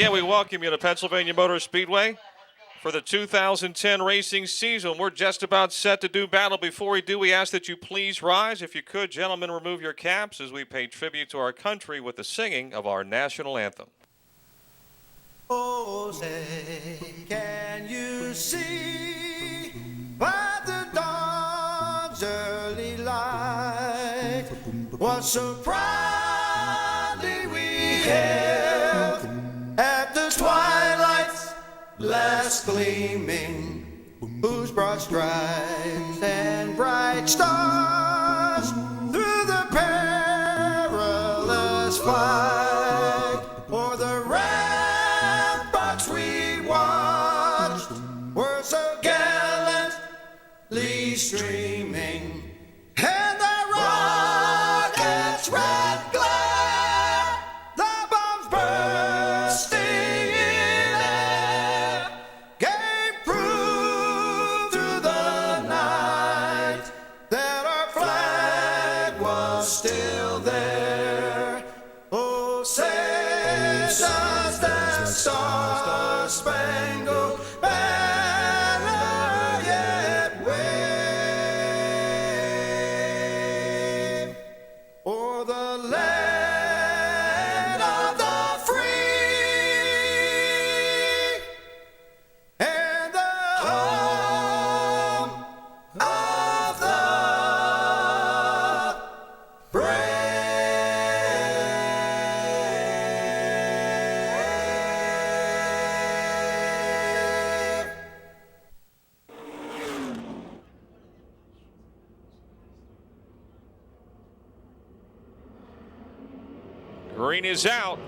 again, we welcome you to Pennsylvania Motor Speedway for the 2010 racing season. We're just about set to do battle. Before we do, we ask that you please rise. If you could, gentlemen, remove your caps as we pay tribute to our country with the singing of our national anthem. Oh, say, can you see by the dawn's early light what so proudly we hailed at the twilight's last gleaming, whose broad stripes and bright stars through the perilous fight o'er the ramparts we watched were so gallantly streaming, and the rockets' red glare, the bombs bursting in air, gave proof through the night that our flag was still there. Oh, say does that star-spangled banner yet wave o'er the land of the free and the home of the brave. Green is out.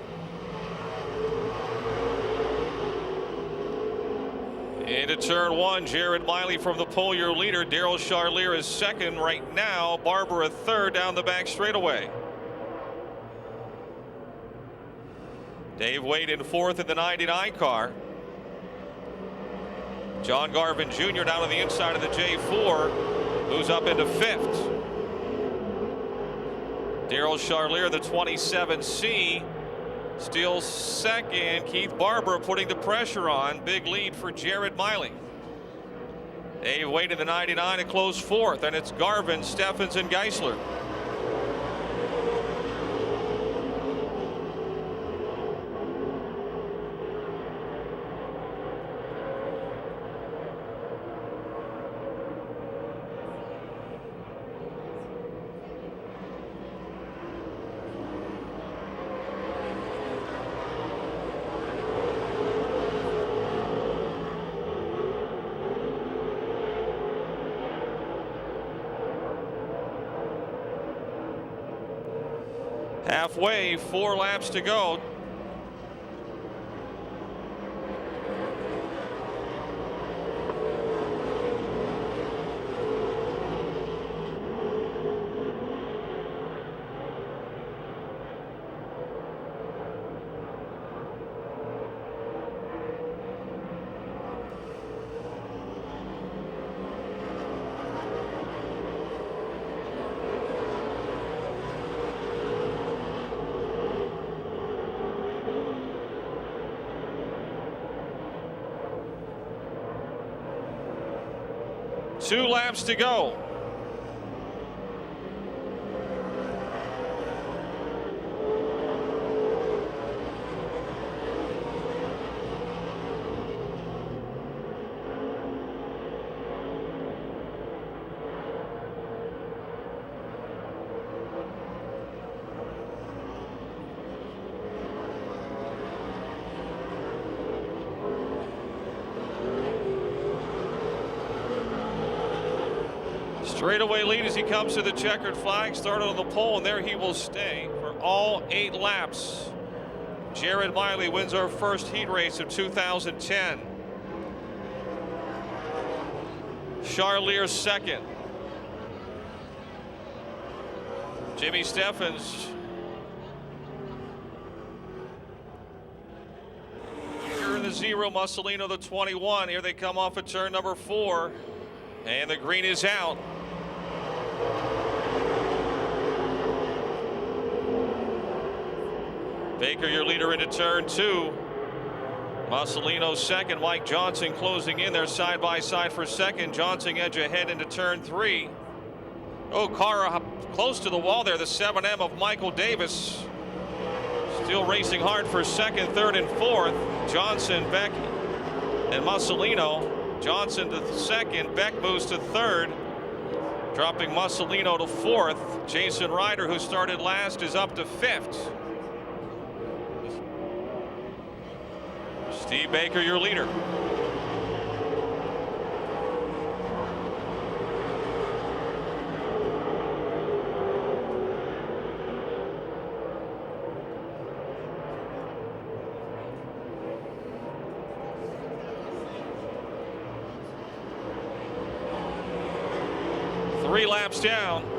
Into turn one, Red Miley from the pole, your leader. Daryl Charlier is second right now. Barbara third down the back straightaway. Dave Wade in fourth in the 99 car. John Garvin Jr. down on the inside of the J4, moves up into fifth. Daryl Charlier, the 27C, still second. Keith Barber putting the pressure on. Big lead for Red Miley. Dave Wade in the 99 and close fourth, and it's Garvin, Steffens, and Geisler. Halfway, 4 laps to go. Two laps to go. Straightaway lead as he comes to the checkered flag, started on the pole, and there he will stay for all 8 laps. Red Miley wins our first heat race of 2010. Charlier second. Jimmy Steffens. Here in the 0, Mussolino the 21. Here they come off of turn number 4, and the green is out. Baker, your leader, into turn 2. Mussolino second, Mike Johnson closing in there side by side for second. Johnson edge ahead into turn 3. Oh, car close to the wall there, the 7M of Michael Davis. Still racing hard for second, third, and fourth. Johnson, Beck, and Mussolino. Johnson to second, Beck moves to third, dropping Mussolino to fourth. Jason Ryder, who started last, is up to fifth. Steve Baker, your leader. Three laps down.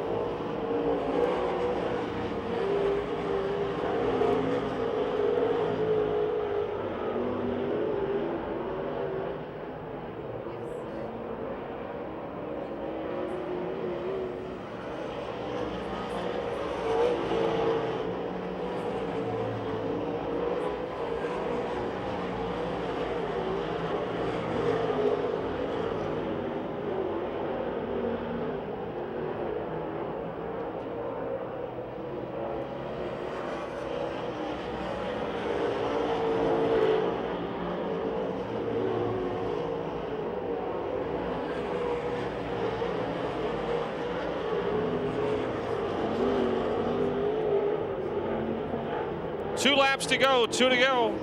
Two laps to go, two to go.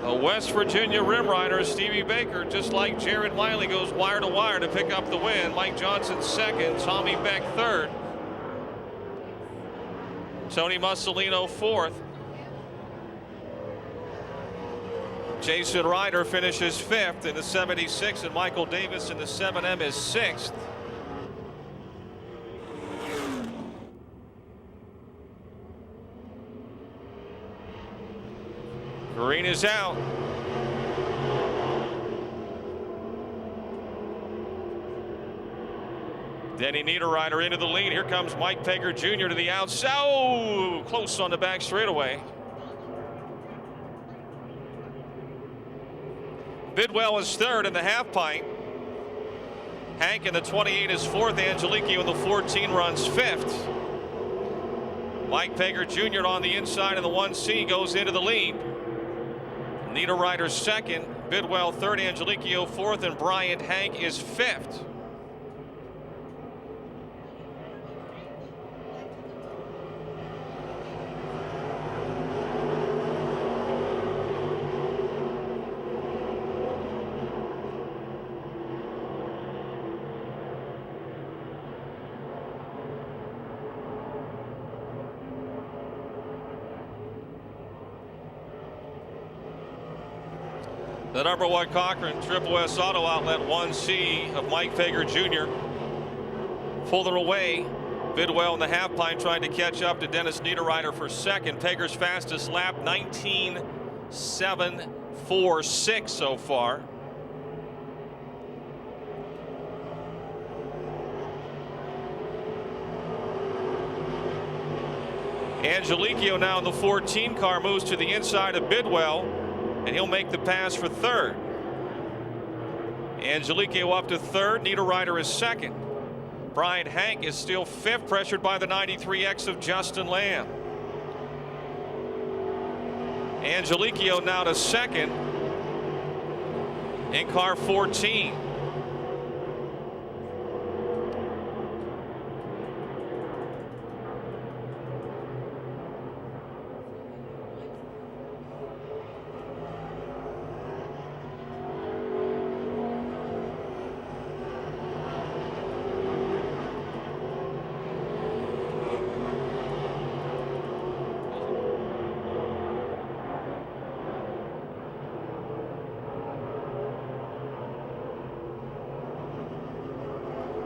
A West Virginia rim rider, Stevie Baker, just like Jared Miley, goes wire to wire to pick up the win. Mike Johnson second, Tommy Beck third, Tony Mussolino fourth. Jason Ryder finishes fifth in the 76, and Michael Davis in the 7M is sixth. Green is out. Denny Niederreiter into the lead. Here comes Mike Pegger Jr. to the outside. Oh, close on the back straightaway. Bidwell is third in the half pint. Hank in the 28 is fourth. Angelique in the 14 runs fifth. Mike Pegger Jr. on the inside of the 1C goes into the lead. Niederreiter second, Bidwell third, Angelique fourth, and Bryant Hank is fifth. The number one Cochran Triple S Auto Outlet 1C of Mike Pegger Jr. Further away, Bidwell in the half pint trying to catch up to Dennis Niederreiter for second. Pegger's fastest lap, 19.746 so far. Angelique now in the 14 car moves to the inside of Bidwell, and he'll make the pass for third. Angelique up to third. Niederreiter is second. Bryant Hank is still fifth, pressured by the 93X of Justin Lamb. Angelique now to second in car 14.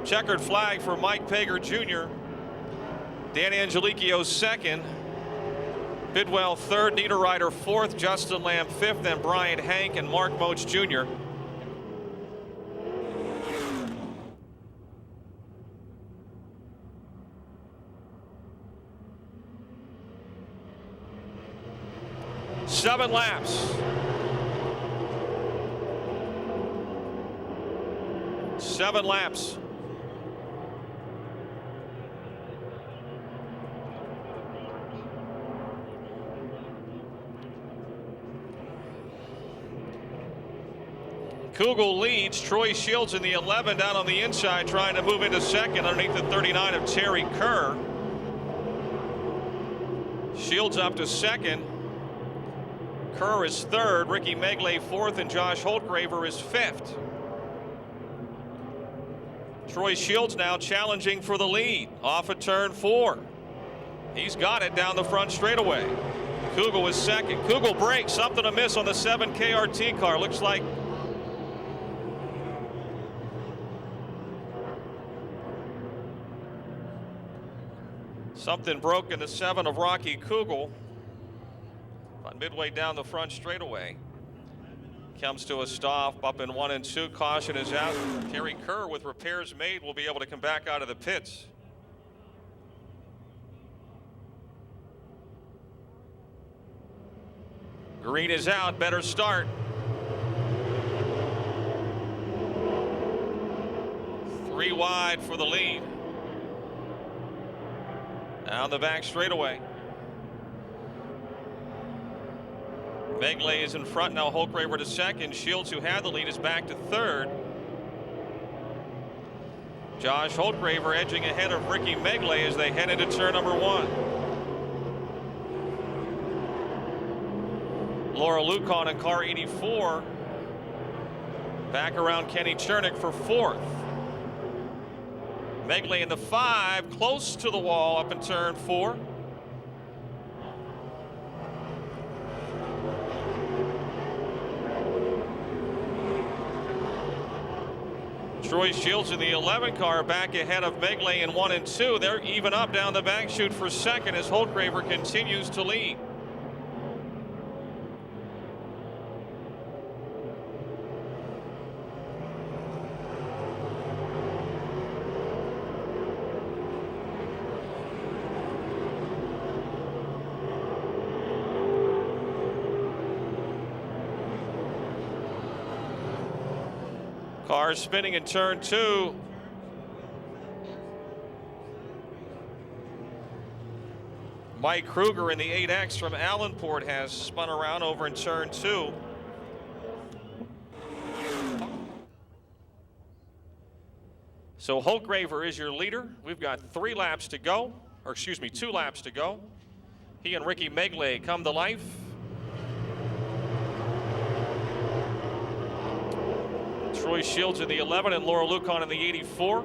Checkered flag for Mike Pager Jr. Dan Angelicchio second. Bidwell third, Niederreiter fourth, Justin Lamb fifth, and Brian Hank and Mark Moach Jr. Seven laps. 7 laps. Kugel leads. Troy Shields in the 11 down on the inside, trying to move into second underneath the 39 of Terry Kerr. Shields up to second. Kerr is third, Ricky Megley fourth, and Josh Holtgraver is fifth. Troy Shields now challenging for the lead off of turn 4. He's got it down the front straightaway. Kugel is second. Kugel breaks, something amiss on the 7 KRT car. Looks like something broke in the 7 of Rocky Kugel. About midway down the front straightaway. Comes to a stop up in 1 and 2. Caution is out. Terry Kerr, with repairs made, will be able to come back out of the pits. Green is out. Better start. 3 wide for the lead. Down the back straightaway. Megley is in front now. Holtgraver to second. Shields, who had the lead, is back to third. Josh Holtgraver edging ahead of Ricky Megley as they head into turn number 1. Laura Lucan in car 84 back around Kenny Chernick for fourth. Megley in the 5, close to the wall up in turn 4. Troy Shields in the 11 car back ahead of Megley in 1 and 2. They're even up down the back chute for second as Holtgraver continues to lead. Cars spinning in turn 2. Mike Kruger in the 8X from Allenport has spun around over in turn 2. So Holtgraver is your leader. We've got 3 laps to go, or excuse me, 2 laps to go. He and Ricky Megley come to life. Troy Shields in the 11 and Laura Lucan in the 84.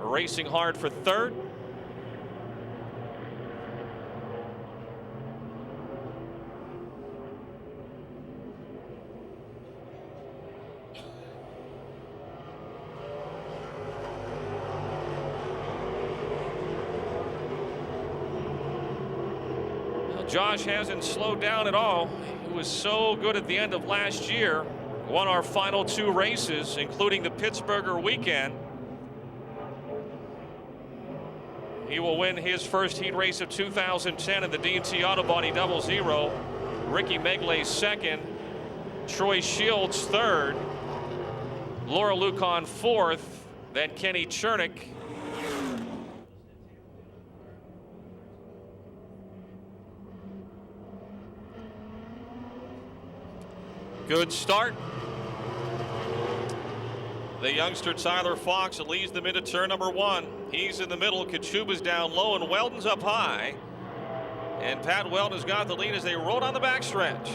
Racing hard for third. Well, Josh hasn't slowed down at all. He was so good at the end of last year. Won our final 2 races, including the Pittsburgh weekend. He will win his first heat race of 2010 in the D&T Auto Body 00. Ricky Megley second. Troy Shields third. Laura Lucan fourth. Then Kenny Chernick. Good start. The youngster Tyler Fox leads them into turn number 1. He's in the middle. Kachuba's down low and Weldon's up high. And Pat Weldon's got the lead as they roll down the backstretch.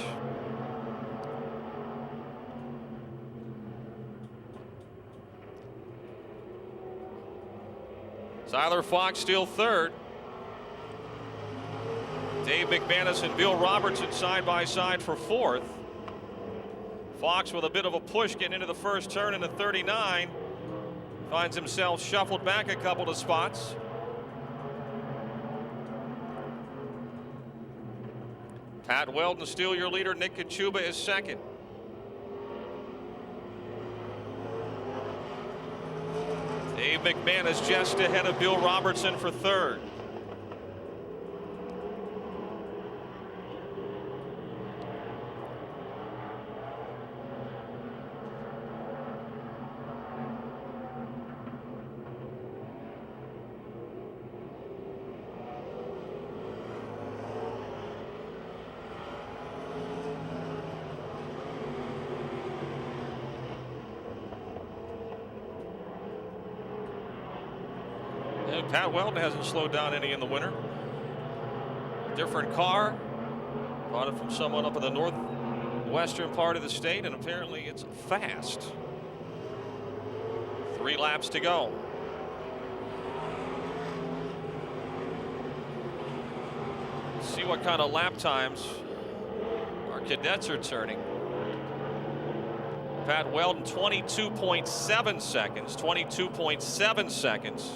Tyler Fox still third. Dave McManus and Bill Robertson side by side for fourth. Fox with a bit of a push getting into the first turn in the 39. Finds himself shuffled back a couple of spots. Pat Weldon still your leader. Nick Kachuba is second. Dave McManus just ahead of Bill Robertson for third. Pat Weldon hasn't slowed down any in the winter. Different car. Bought it from someone up in the northwestern part of the state, and apparently it's fast. 3 laps to go. See what kind of lap times our cadets are turning. Pat Weldon 22.7 seconds. 22.7 seconds.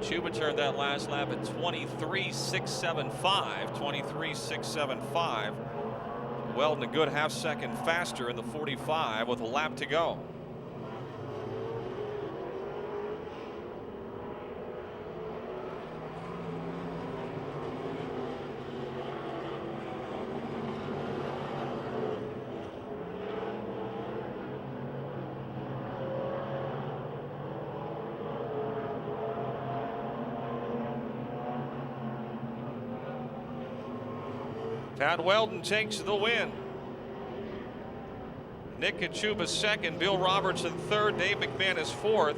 Chuba turned that last lap at 23.675. 23.675. Weldon a good half second faster in the 45 with a lap to go. Pat Weldon takes the win. Nick Kachuba second, Bill Robertson third, Dave McManus fourth.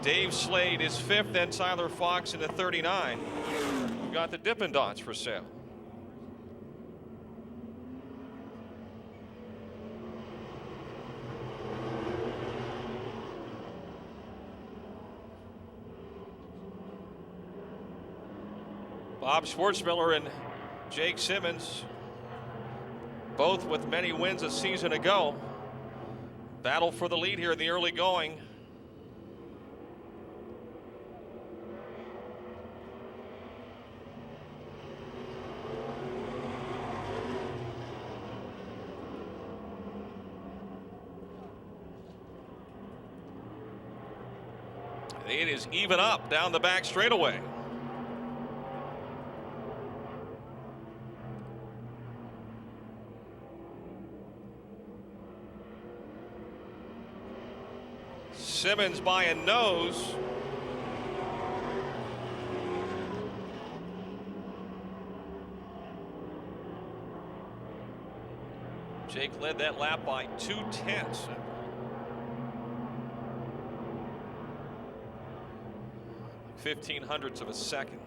Dave Slade is fifth, then Tyler Fox in the 39. We've got the Dippin' Dots for sale. Bob Schwartzmiller and Jake Simmons, both with many wins a season ago. Battle for the lead here in the early going. It is even up down the back straightaway. Simmons by a nose. Jake led that lap by 0.2. 0.15 of a second.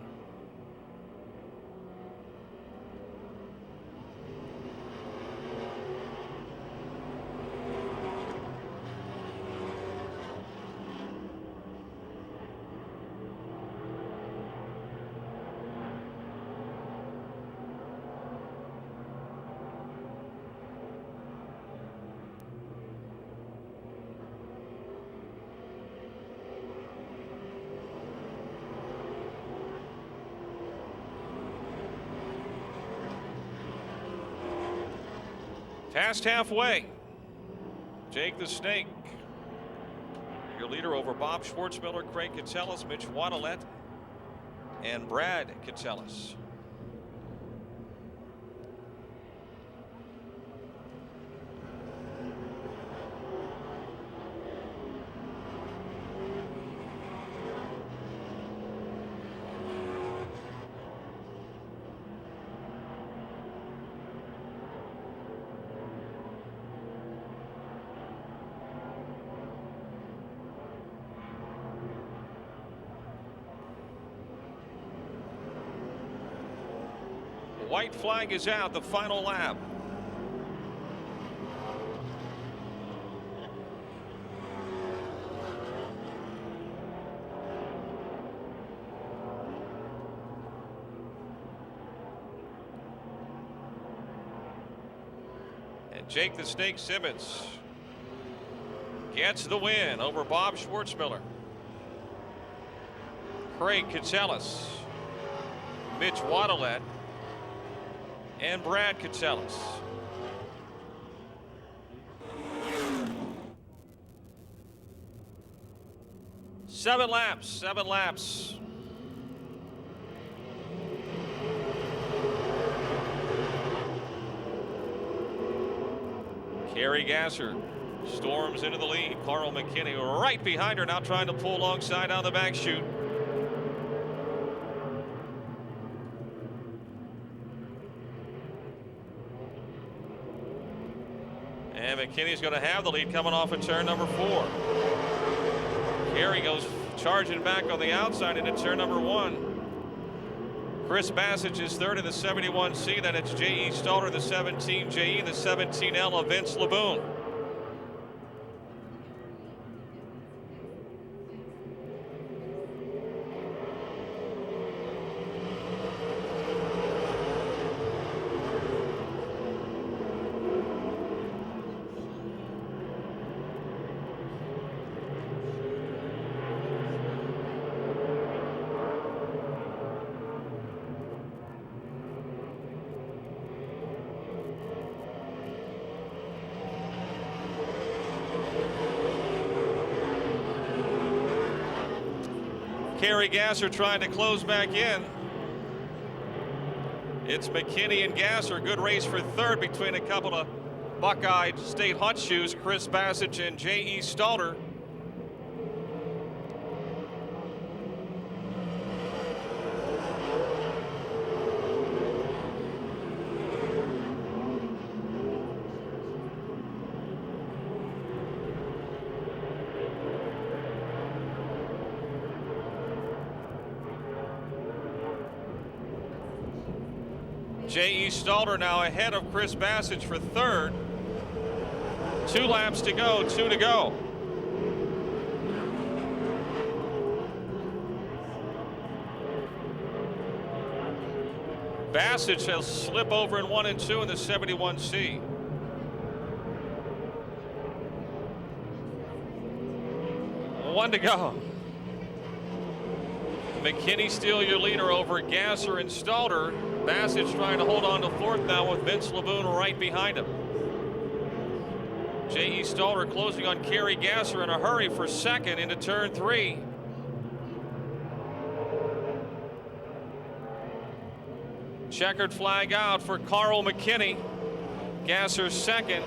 Past halfway. Jake the Snake, your leader over Bob Schwartzmiller, Craig Catellus, Mitch Waddellette, and Brad Catellus. White flag is out, the final lap. Jake the Snake Simmons gets the win over Bob Schwartzmiller. Craig Catellus, Mitch Waddellette, and Brad Catellus. Seven laps. Carrie Gasser storms into the lead. Carl McKinney right behind her, now trying to pull alongside on the back chute. And McKinney's going to have the lead coming off of turn number 4. Carey goes charging back on the outside into turn number 1. Chris Bassage is third in the 71C. Then it's J.E. Stalter, the 17JE, the 17L of Vince Laboon. Carey Gasser trying to close back in. It's McKinney and Gasser. Good race for third between a couple of Buckeye State hot shoes, Chris Bassage and J.E. Stalter. J.E. Stalter now ahead of Chris Bassage for third. 2 laps to go, 2 to go. Bassage will slip over in 1 and 2 in the 71C. One to go. McKinney still your leader over Gasser and Stalter. Bassage trying to hold on to fourth now with Vince Laboon right behind him. J.E. Stalter closing on Carey Gasser in a hurry for second into turn 3. Checkered flag out for Carl McKinney. Gasser second,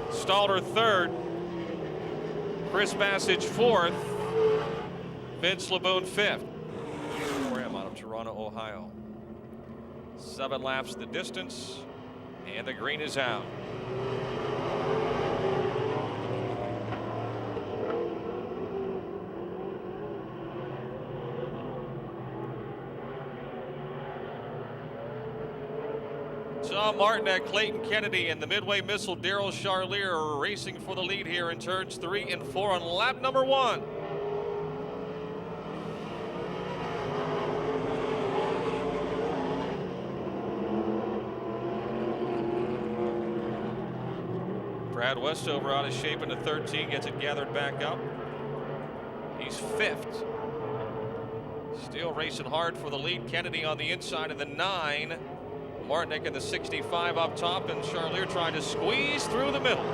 Stalter third, Chris Bassage fourth, Vince Laboon fifth. Graham out of Toronto, Ohio. 7 laps the distance, and the green is out. Tom Martinek, Clayton Kennedy, and the Midway Missile Daryl Charlier are racing for the lead here in turns 3 and 4 on lap number 1. Brad Westover out of shape in the 13, gets it gathered back up. He's 5th. Still racing hard for the lead. Kennedy on the inside of the 9. Martinek in the 65 up top, and Charlier trying to squeeze through the middle.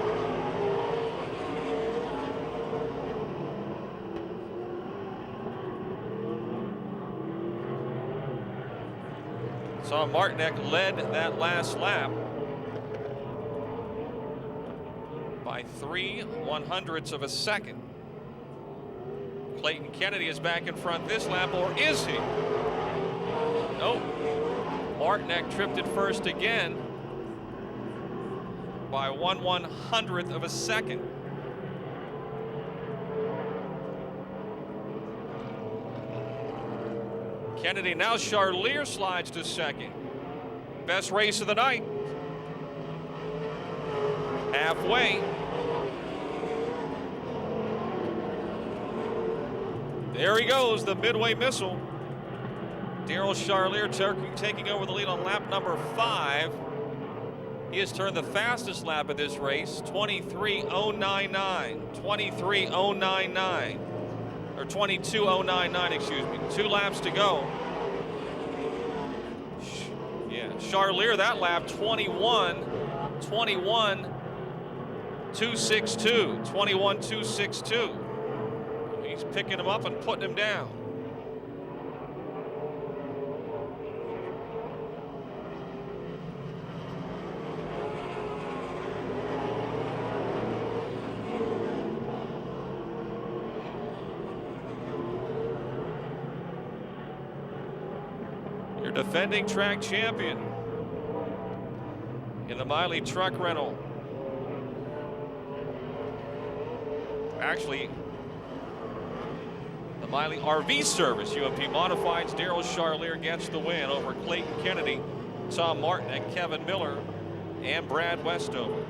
So Martinek led that last lap by 3/100ths of a second. Clayton Kennedy is back in front this lap, or is he? Nope. Martinek tripped it first again by 1/100th of a second. Kennedy, now Charlier slides to second. Best race of the night. Halfway. There he goes, the Midway Missile. Daryl Charlier taking over the lead on lap number 5. He has turned the fastest lap of this race, 23.099. 23.099. Or 22.099, excuse me. 2 laps to go. Yeah, Charlier that lap, 21.262. 21.262. He's picking him up and putting him down. Your defending track champion in the Miley truck rental. Actually, the Miley RV service, UMP Modifieds. Daryl Charlier gets the win over Clayton Kennedy, Tom Martin, and Kevin Miller, and Brad Westover.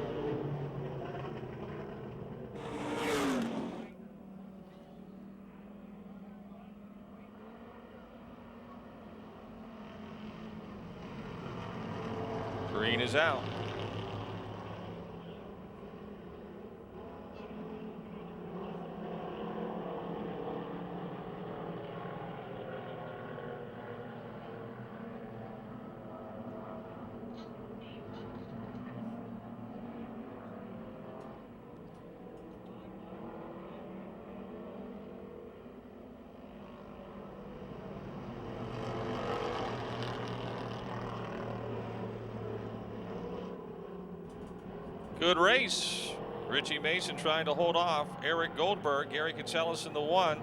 Green is out. Good race. Richie Mason trying to hold off Eric Goldberg. Gary Catsellis in the 1.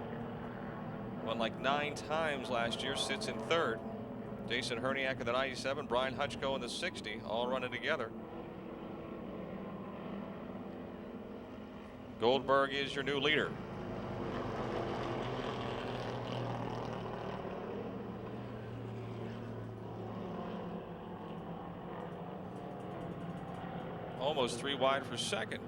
Won like 9 times last year, sits in 3rd. Jason Herniak in the 97, Brian Hutchko in the 60, all running together. Goldberg is your new leader. Almost 3 wide for second.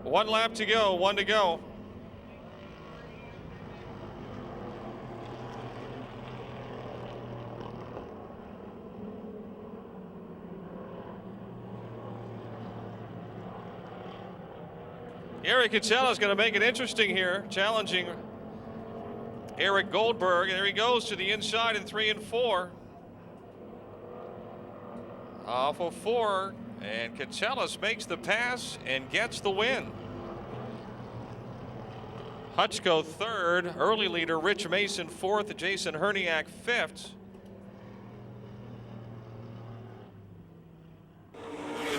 One lap to go, 1 to go. Eric Catsellis is going to make it interesting here, challenging Eric Goldberg. There he goes to the inside in 3 and 4. Off of 4, and Catsellis makes the pass and gets the win. Hutchko 3rd, early leader Rich Mason 4th, Jason Herniak 5th.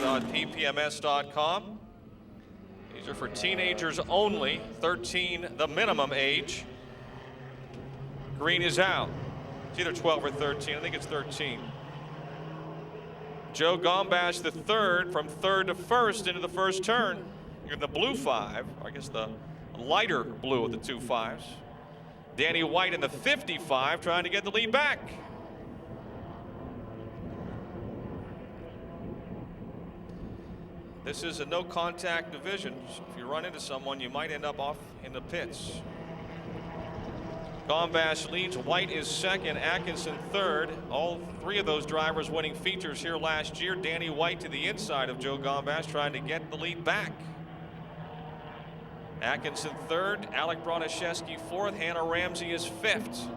On PPMS.com. These are for teenagers only, 13 the minimum age. Green is out. It's either 12 or 13. I think it's 13. Joe Gombash the 3rd, from 3rd to 1st into the first turn. You're in the blue 5, I guess the lighter blue of the 2 5s. Danny White in the 55 trying to get the lead back. This is a no contact division. So if you run into someone, you might end up off in the pits. Gombash leads, White is 2nd, Atkinson 3rd. All 3 of those drivers winning features here last year. Danny White to the inside of Joe Gombash trying to get the lead back. Atkinson 3rd, Alec Broniszewski 4th, Hannah Ramsey is 5th.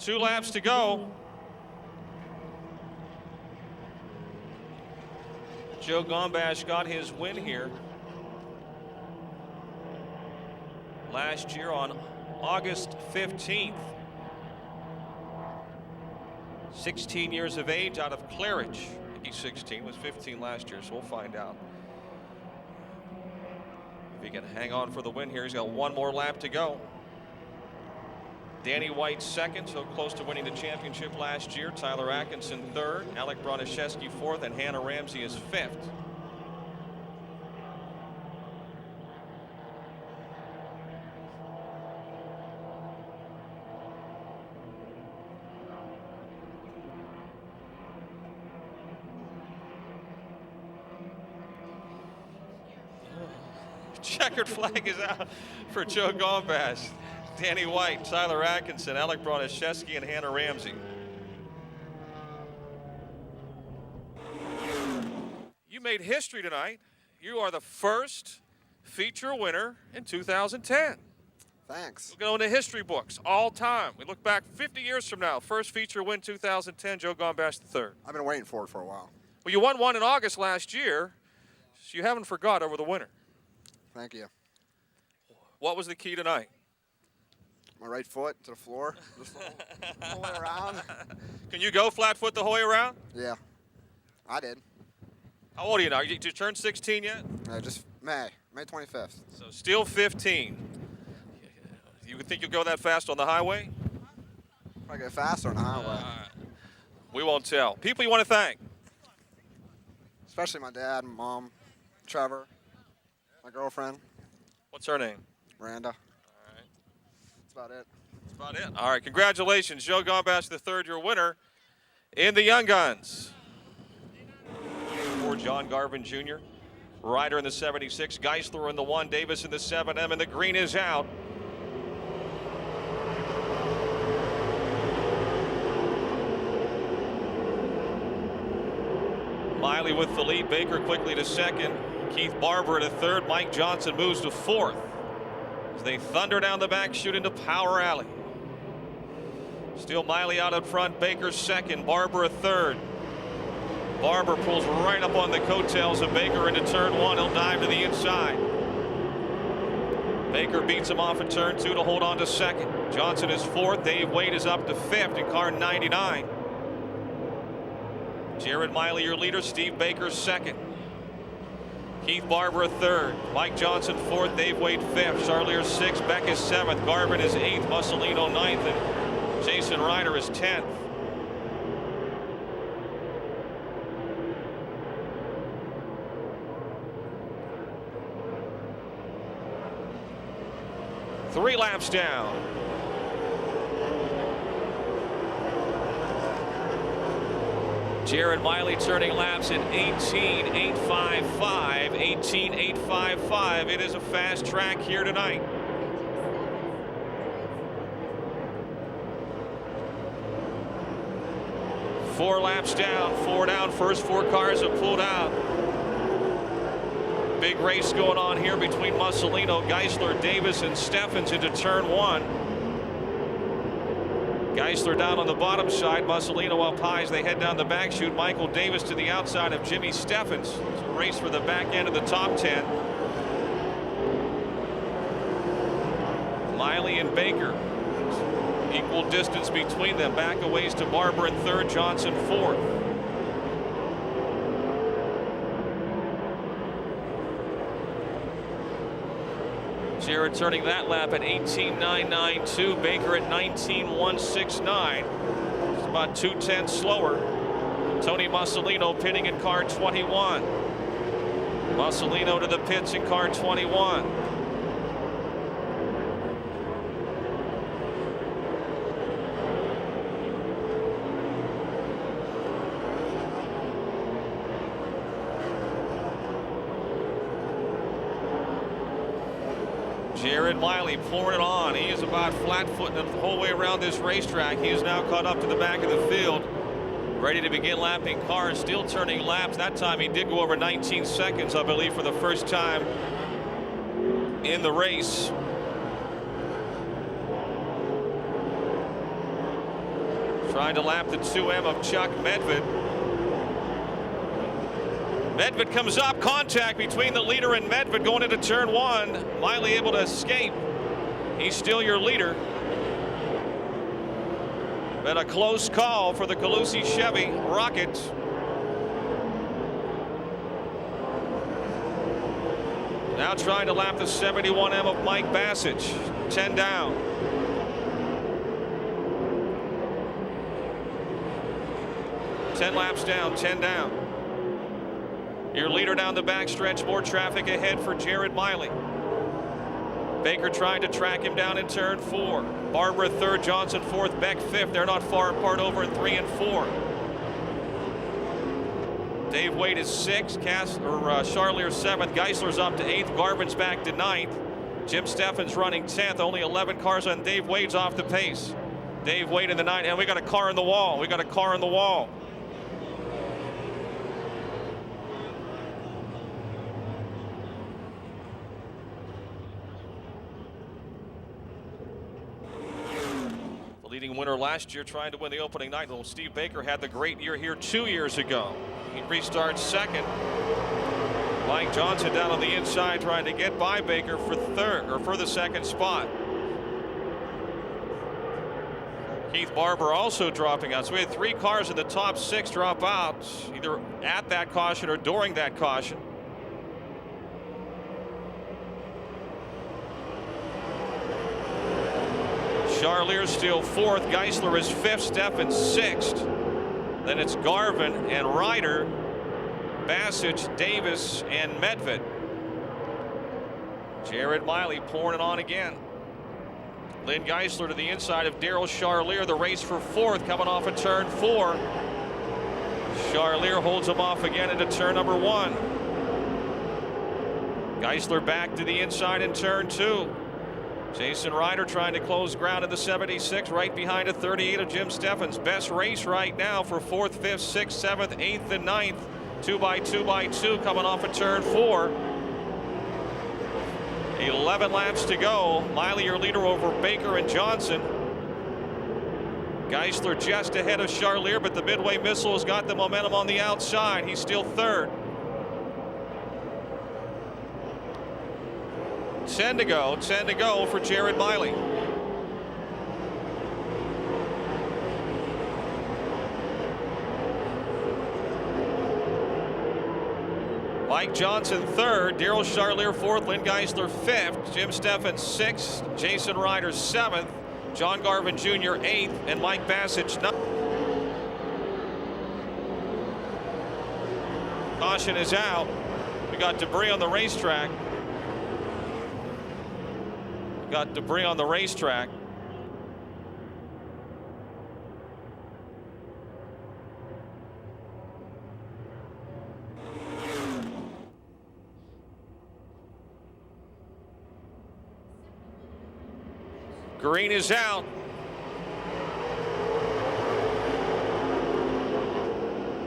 2 laps to go. Joe Gombash got his win here last year on August 15th. 16 years of age out of Claridge. I think he's 16, was 15 last year, so we'll find out if he can hang on for the win here. He's got 1 more lap to go. Danny White second, so close to winning the championship last year. Tyler Atkinson third, Alec Broniszewski fourth, and Hannah Ramsey is fifth. Checkered flag is out for Joe Gombash. Danny White, Tyler Atkinson, Alec Broniszewski, and Hannah Ramsey. You made history tonight. You are the first feature winner in 2010. Thanks. We'll go into history books all time. We look back 50 years from now. First feature win 2010, Joe Gombash III. I've been waiting for it for a while. Well, you won one in August last year, so you haven't forgot over the winter. Thank you. What was the key tonight? My right foot to the floor, just the whole way around. Can you go flat foot the whole way around? Yeah, I did. How old are you now? Did you turn 16 yet? Just May 25th. So still 15. You think you'll go that fast on the highway? I get faster on the highway. We won't tell. People you want to thank? Especially my dad and mom, Trevor, my girlfriend, What's her name? Miranda. All right. That's about it. That's about it. All right, congratulations. Joe Gombash III, your winner in the Young Guns. For John Garvin Jr., Ryder in the 76, Geisler in the 1, Davis in the 7M, and the green is out. Miley with the lead, Baker quickly to second, Keith Barber to third, Mike Johnson moves to fourth as they thunder down the back chute into Power Alley. Still Miley out in front, Baker second, Barber a third. Barber pulls right up on the coattails of Baker into turn 1. He'll dive to the inside. Baker beats him off at turn 2 to hold on to second. Johnson is fourth. Dave Wade is up to fifth in car 99. Jared Miley, your leader. Steve Baker second. Keith Barber third. Mike Johnson fourth. Dave Wade fifth. Charlier sixth. Beck is seventh. Garvin is eighth. Mussolino ninth. And Jason Ryder is 10th. Three laps down. Jared Miley turning laps at 18.855. 18.855. It is a fast track here tonight. Four laps down, four down. First four cars have pulled out. Big race going on here between Mussolino, Geisler, Davis, and Steffens into turn 1. Geisler down on the bottom side, Mussolino up high as they head down the back chute. Michael Davis to the outside of Jimmy Steffens. It's a race for the back end of the top 10. Miley and Baker, equal distance between them. Back a ways to Barber in third, Johnson fourth. Jared turning that lap at 18.992. Baker at 19.169. It's about 2/10 slower. Tony Mussolino pitting in car 21. Mussolino to the pits in car 21. Jared Miley pouring it on. He is about flat-footing the whole way around this racetrack. He is now caught up to the back of the field, ready to begin lapping cars, still turning laps. That time he did go over 19 seconds, I believe, for the first time in the race. Trying to lap the 2M of Chuck Medved. Medved comes up, contact between the leader and Medved going into turn 1. Miley able to escape. He's still your leader. But a close call for the Calusi Chevy Rocket. Now trying to lap the 71M of Mike Bassich. 10 down. Ten laps down, 10 down. Your leader down the backstretch, more traffic ahead for Jared Miley. Baker trying to track him down in turn 4. Barbara 3rd, Johnson 4th, Beck 5th. They're not far apart over in 3 and 4. Dave Wade is 6th, Charlier 7th, Geisler's up to 8th, Garvin's back to 9th. Jim Steffens running 10th, only 11 cars on Dave Wade's off the pace. Dave Wade in the 9th, and we got a car in the wall. We got a car in the wall. Leading winner last year trying to win the opening night. Well, Steve Baker had the great year here 2 years ago. He restarts second. Mike Johnson down on the inside trying to get by Baker for the second spot. Keith Barber also dropping out. So we had 3 cars in the top 6 drop out, either at that caution or during that caution. Charlier still 4th. Geisler is 5th. Steffens 6th. Then it's Garvin and Ryder, Bassich, Davis, and Medved. Jared Miley pouring it on again. Lynn Geisler to the inside of Daryl Charlier. The race for 4th coming off of turn 4. Charlier holds him off again into turn number 1. Geisler back to the inside in turn 2. Jason Ryder trying to close ground in the 76, right behind a 38 of Jim Steffens. Best race right now for 4th, 5th, 6th, 7th, 8th, and 9th. 2x2x2 coming off of turn 4. 11 laps to go. Miley your leader over Baker and Johnson. Geisler just ahead of Charlier, but the Midway Missile has got the momentum on the outside. He's still 3rd. 10 to go for Jared Miley. Mike Johnson 3rd, Daryl Charlier 4th, Lynn Geisler 5th, Jim Steffens 6th, Jason Ryder 7th, John Garvin Jr. 8th, and Mike Bassich 9th. Caution is out. We got debris on the racetrack. Got debris on the racetrack. Green is out.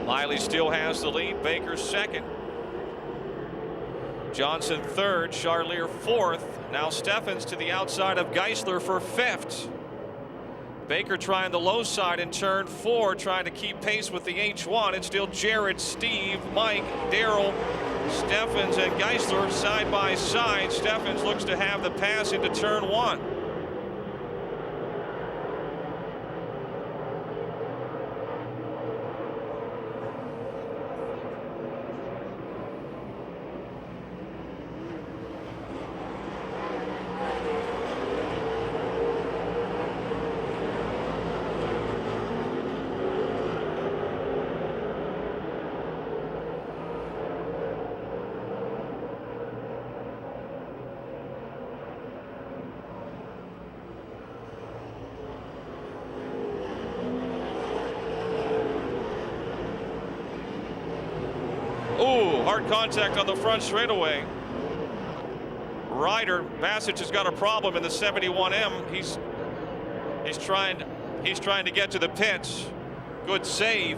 Miley still has the lead. Baker 2nd. Johnson 3rd, Charlier 4th. Now Steffens to the outside of Geisler for 5th. Baker trying the low side in turn 4, trying to keep pace with the H1. It's still Jared, Steve, Mike, Daryl, Steffens, and Geisler side by side. Steffens looks to have the pass into turn 1. Ooh, hard contact on the front straightaway. Ryder, Bassich has got a problem in the 71M. He's trying to get to the pits. Good save.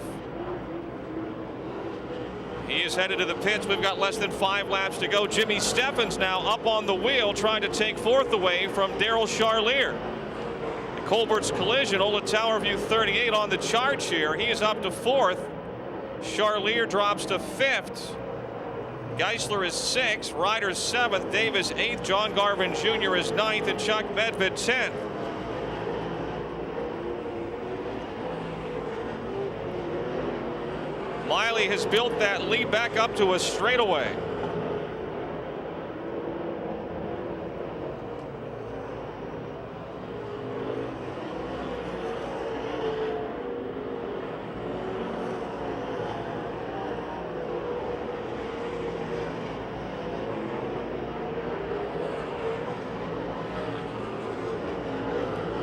He is headed to the pits. We've got less than 5 laps to go. Jimmy Steffens now up on the wheel trying to take 4th away from Daryl Charlier. The Colbert's Collision, Ola Towerview 38 on the charge here. He is up to 4th. Charlier drops to 5th. Geisler is 6th. Ryder 7th. Davis 8th. John Garvin Jr. is 9th. And Chuck Medved 10th. Miley has built that lead back up to a straightaway.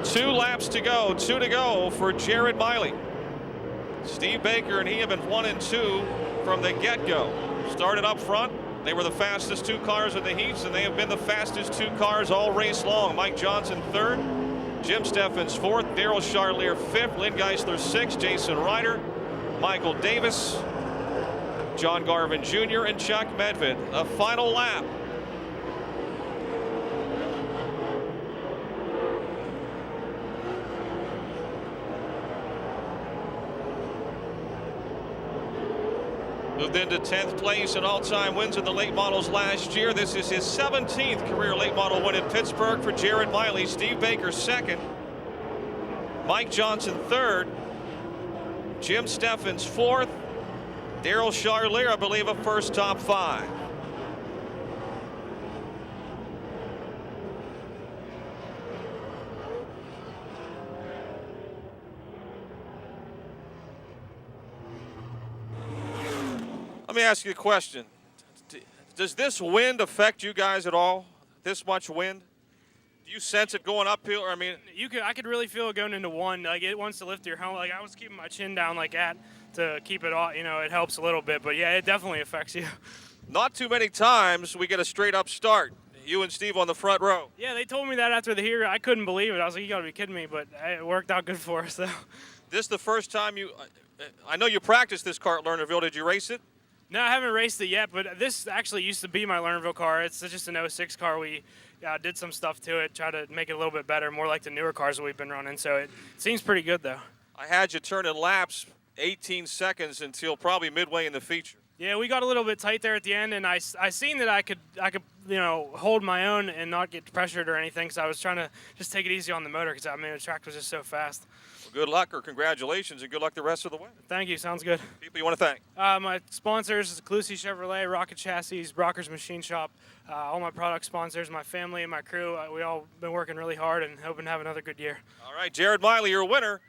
Two laps to go, 2 to go for Jared Miley. Steve Baker and he have been 1 and 2 from the get-go. Started up front. They were the fastest 2 cars in the heats, and they have been the fastest 2 cars all race long. Mike Johnson 3rd, Jim Steffens 4th, Darrell Charlier 5th, Lynn Geisler 6th, Jason Ryder, Michael Davis, John Garvin Jr., and Chuck Medved. A final lap. Moved into 10th place in all-time wins in the late models last year. This is his 17th career late model win in Pittsburgh for Jared Miley. Steve Baker 2nd. Mike Johnson 3rd. Jim Steffens 4th. Darrell Charlier, I believe, a first top 5. Let me ask you a question. Does this wind affect you guys at all? This much wind? Do you sense it going uphill? Or, I mean, I could really feel it going into 1. Like, it wants to lift your helmet. Like, I was keeping my chin down like that to keep it off. You know, it helps a little bit. But yeah, it definitely affects you. Not too many times we get a straight up start. You and Steve on the front row. Yeah, they told me that after the hear. I couldn't believe it. I was like, you gotta be kidding me. But it worked out good for us, though. This the first time you? I know you practiced this car at Lernerville. Did you race it? No, I haven't raced it yet, but this actually used to be my Lernerville car. It's just an 06 car. We did some stuff to it, try to make it a little bit better, more like the newer cars that we've been running. So it seems pretty good, though. I had you turning laps 18 seconds until probably midway in the feature. Yeah, we got a little bit tight there at the end, and I seen that I could hold my own and not get pressured or anything. So I was trying to just take it easy on the motor because the track was just so fast. Good luck or congratulations, and good luck the rest of the way. Thank you. Sounds good. People you want to thank? My sponsors, Clusi Chevrolet, Rocket Chassis, Brockers Machine Shop, all my product sponsors, my family and my crew. We all been working really hard and hoping to have another good year. All right, Jared Miley, your winner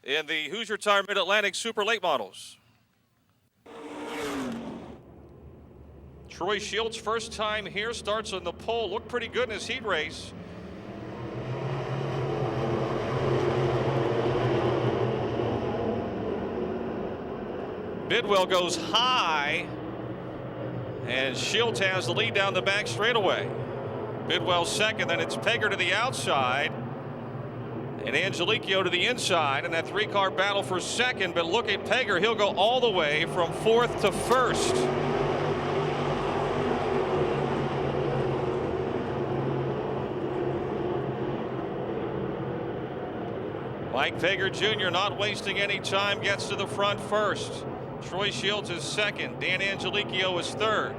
in the Hoosier Tire Mid-Atlantic Super Late Models. Troy Shields, first time here, starts on the pole. Looked pretty good in his heat race. Bidwell goes high, and Shields has the lead down the back straightaway. Bidwell second, then it's Pegger to the outside, and Angelicchio to the inside, and that 3-car battle for second. But look at Pegger, he'll go all the way from 4th to 1st. Mike Pegger Jr. not wasting any time, gets to the front first. Troy Shields is second. Dan Angelicchio is third.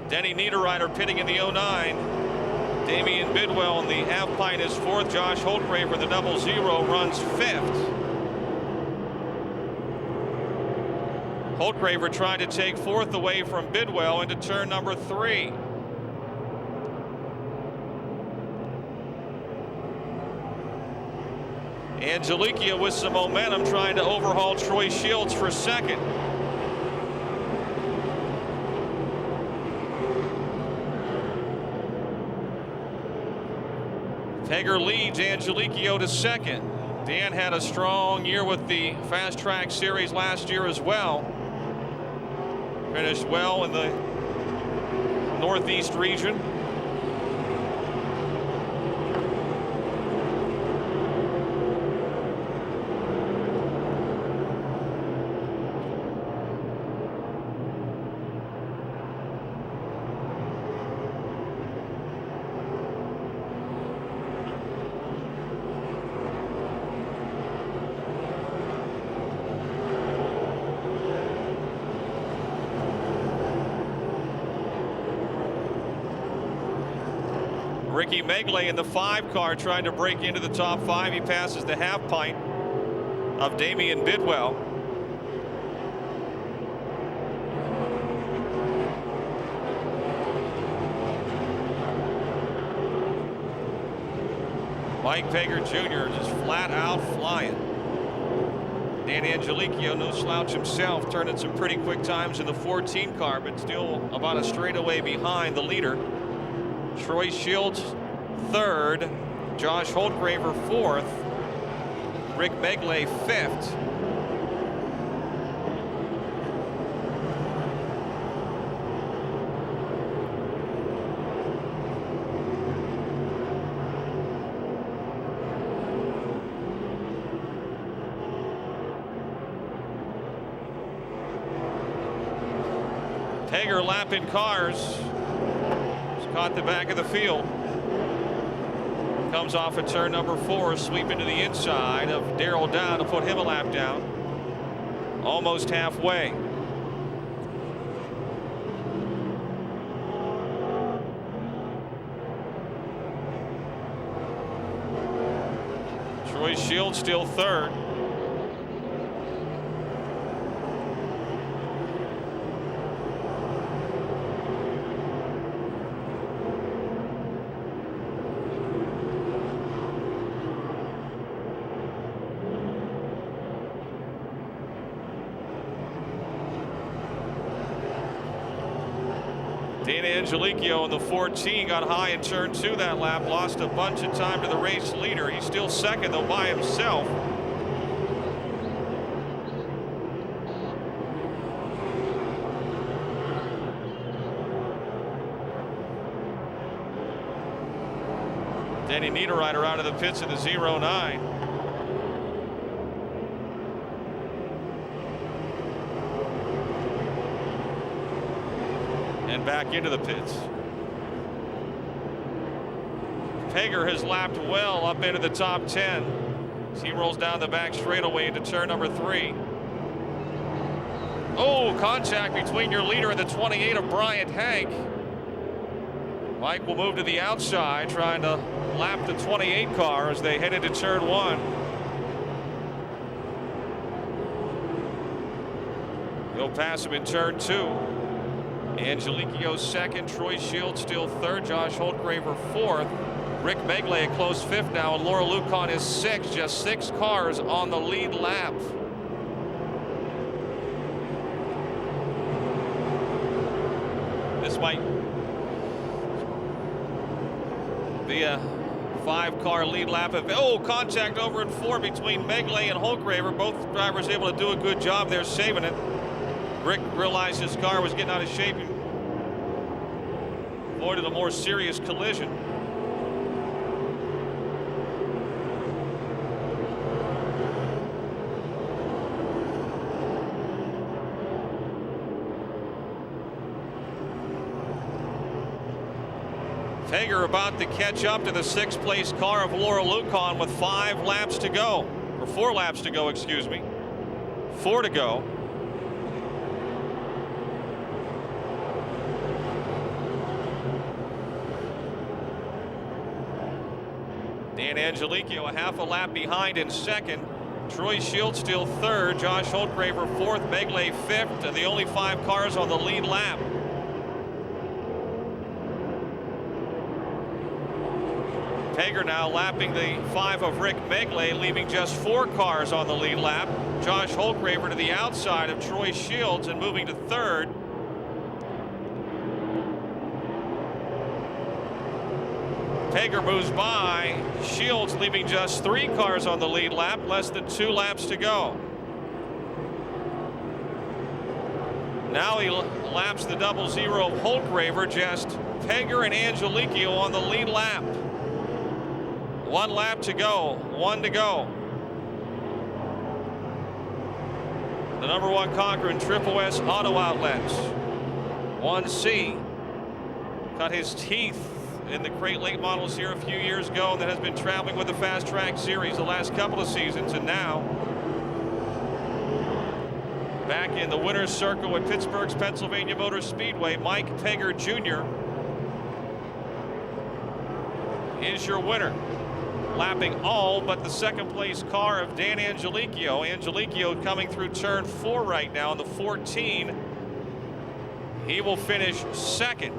Denny Niederreiter pitting in the 09. Damian Bidwell in the Alpine is fourth. Josh Holtgraver, the 00, runs fifth. Holtgraver trying to take fourth away from Bidwell into turn number 3. Angelicchio with some momentum trying to overhaul Troy Shields for second. Pegger leads Angelicchio to second. Dan had a strong year with the Fast Track Series last year as well. Finished well in the Northeast region. Ricky Megley in the 5 car trying to break into the top 5. He passes the half pint of Damian Bidwell. Mike Pager Jr. just flat out flying. Dan Angelicchio, no slouch himself, turning some pretty quick times in the 14 car, but still about a straightaway behind the leader. Troy Shields 3rd, Josh Holtgraver 4th, Rick Megley 5th. Hager lapping cars. He's caught the back of the field. Comes off at turn number 4, sweeping to the inside of Darrell Down to put him a lap down. Almost halfway. Troy Shields still 3rd. Dan Angelicchio in the 14 got high in turn 2 that lap, lost a bunch of time to the race leader. He's still 2nd though by himself. Danny Niederreiter out of the pits in the 09. And back into the pits. Pager has lapped well up into the top 10 as he rolls down the back straightaway into turn number 3. Oh, contact between your leader and the 28 of Bryant Hank. Mike will move to the outside, trying to lap the 28 car as they head into turn 1. He'll pass him in turn 2. Angelicchio 2nd, Troy Shields still 3rd, Josh Holtgraver 4th, Rick Megley a close 5th now, and Laura Lucon is 6th, just 6 cars on the lead lap. This might be a 5-car lead lap. Oh, contact over in 4 between Megley and Holtgraver. Both drivers able to do a good job there saving it. Rick realized his car was getting out of shape and avoided a more serious collision. Pager about to catch up to the 6th place car of Laura Lucon with 5 laps to go, or 4 laps to go, excuse me. 4 to go. Dan Angelicchio a half a lap behind in 2nd. Troy Shields still 3rd. Josh Holtgraver 4th. Megley 5th. And the only 5 cars on the lead lap. Pager now lapping the 5 of Rick Megley, leaving just 4 cars on the lead lap. Josh Holtgraver to the outside of Troy Shields and moving to 3rd. Pager moves by Shields, leaving just 3 cars on the lead lap, less than 2 laps to go. Now he laps the 00 of Holtgraver, just Pager and Angelicchio on the lead lap. 1 lap to go, 1 to go. The #1 Cochran Triple S Auto Outlets. 1C cut his teeth in the Crate Late Models here a few years ago, and that has been traveling with the Fast Track Series the last couple of seasons, and now back in the winner's circle at Pittsburgh's Pennsylvania Motor Speedway, Mike Pager Jr. is your winner. Lapping all but the second place car of Dan Angelicchio. Angelicchio coming through turn 4 right now in the 14. He will finish second.